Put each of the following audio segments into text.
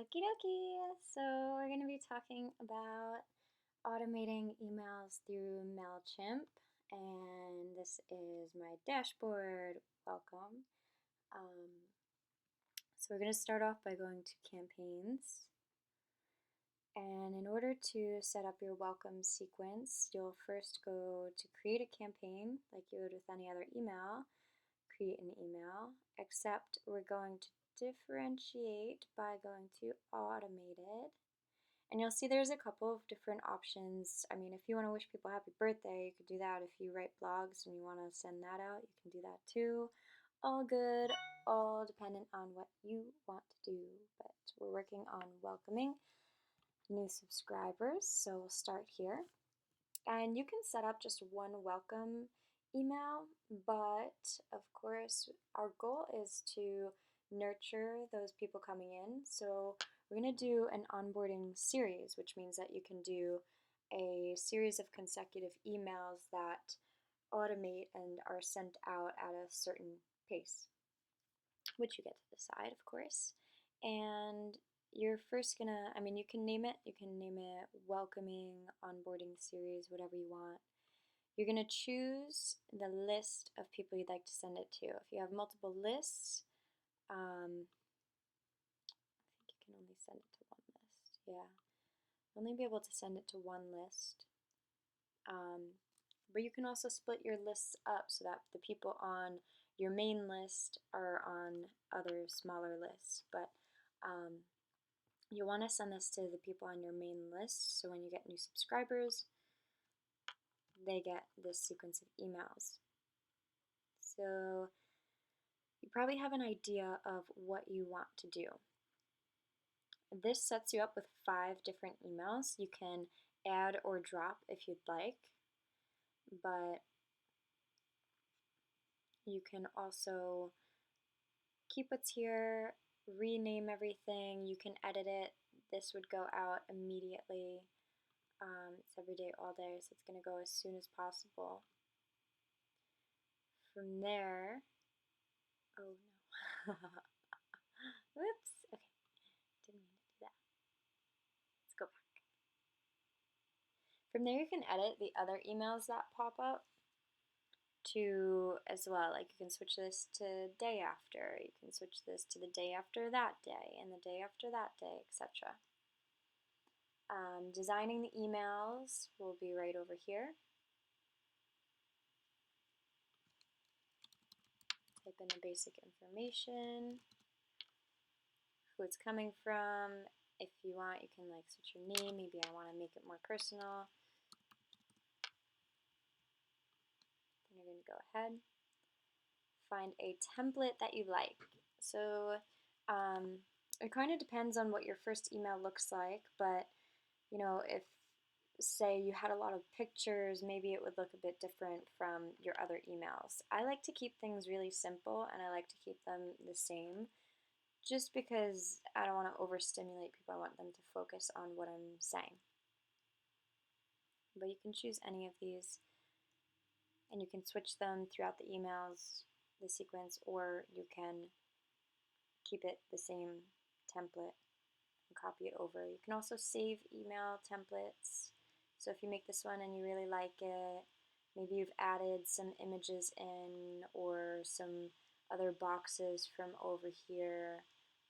Okie dokie. So we're going to be talking about automating emails through MailChimp. And this is my dashboard. Welcome. So we're going to start off by going to campaigns. And in order to set up your welcome sequence, you'll first go to create a campaign like you would with any other email. Create an email, except we're going to differentiate by going to automated. And you'll see there's a couple of different options. I mean, if you want to wish people happy birthday, you could do that. If you write blogs and you want to send that out, you can do that too. All good, all dependent on what you want to do. But we're working on welcoming new subscribers, so we'll start here. And you can set up just one welcome email, but of course our goal is to nurture those people coming in. So we're going to do an onboarding series, which means that you can do a series of consecutive emails that automate and are sent out at a certain pace, which you get to decide, of course. And you're first gonna, you can name it welcoming, onboarding series, whatever you want. You're gonna choose the list of people you'd like to send it to. If you have multiple lists, I think you can only send it to one list. Yeah, only be able to send it to one list. But you can also split your lists up so that the people on your main list are on other smaller lists. But you want to send this to the people on your main list, so when you get new subscribers, they get this sequence of emails. So you probably have an idea of what you want to do. This sets you up with 5 different emails. You can add or drop if you'd like, but you can also keep what's here, rename everything, you can edit it. This would go out immediately. It's every day, all day, so it's going to go as soon as possible. From there, oh no, whoops, okay, didn't mean to do that. Let's go back. From there you can edit the other emails that pop up to as well. Like you can switch this to day after, you can switch this to the day after that day, and the day after that day, etc. Designing the emails will be right over here. Type in the basic information, who it's coming from. If you want, you can like switch your name. Maybe I want to make it more personal. Then you're going to go ahead, find a template that you like. So it kind of depends on what your first email looks like, but you know, if say you had a lot of pictures, maybe it would look a bit different from your other emails. I like to keep things really simple, and I like to keep them the same just because I don't want to overstimulate people. I want them to focus on what I'm saying. But you can choose any of these, and you can switch them throughout the emails, the sequence, or you can keep it the same template and copy it over. You can also save email templates. So if you make this one and you really like it, maybe you've added some images in or some other boxes from over here.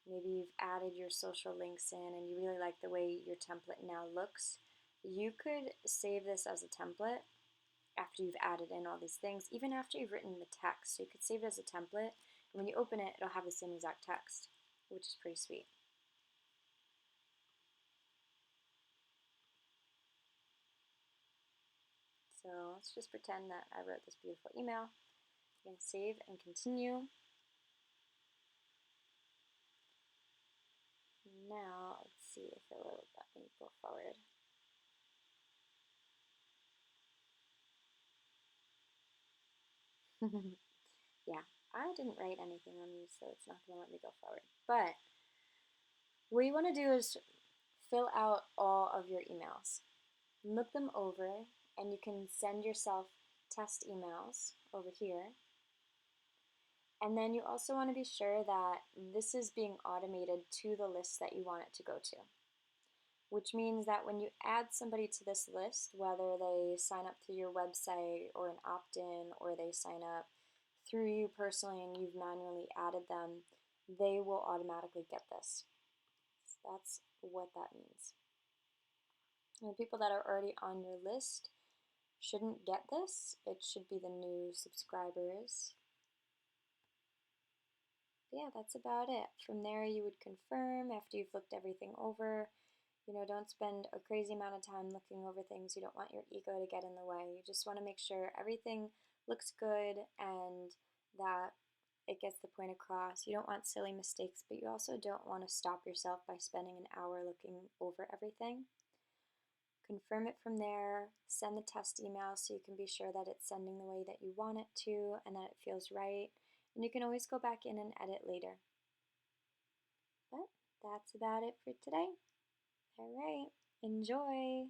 Maybe you've added your social links in and you really like the way your template now looks. You could save this as a template after you've added in all these things, even after you've written the text. So you could save it as a template, and when you open it, it'll have the same exact text, which is pretty sweet. So let's just pretend that I wrote this beautiful email. I'm going to save and continue. Now let's see if it will let me go forward. Yeah, I didn't write anything on these, so it's not going to let me go forward. But what you want to do is fill out all of your emails. Look them over, and you can send yourself test emails over here. And then you also want to be sure that this is being automated to the list that you want it to go to, which means that when you add somebody to this list, whether they sign up through your website or an opt-in or they sign up through you personally and you've manually added them, they will automatically get this. So that's what that means. And people that are already on your list shouldn't get this. It should be the new subscribers. Yeah, that's about it. From there, you would confirm after you've looked everything over. Don't spend a crazy amount of time looking over things. You don't want your ego to get in the way. You just want to make sure everything looks good and that it gets the point across. You don't want silly mistakes, but you also don't want to stop yourself by spending an hour looking over everything. Confirm it from there, send the test email so you can be sure that it's sending the way that you want it to and that it feels right. And you can always go back in and edit later. But that's about it for today. All right, enjoy!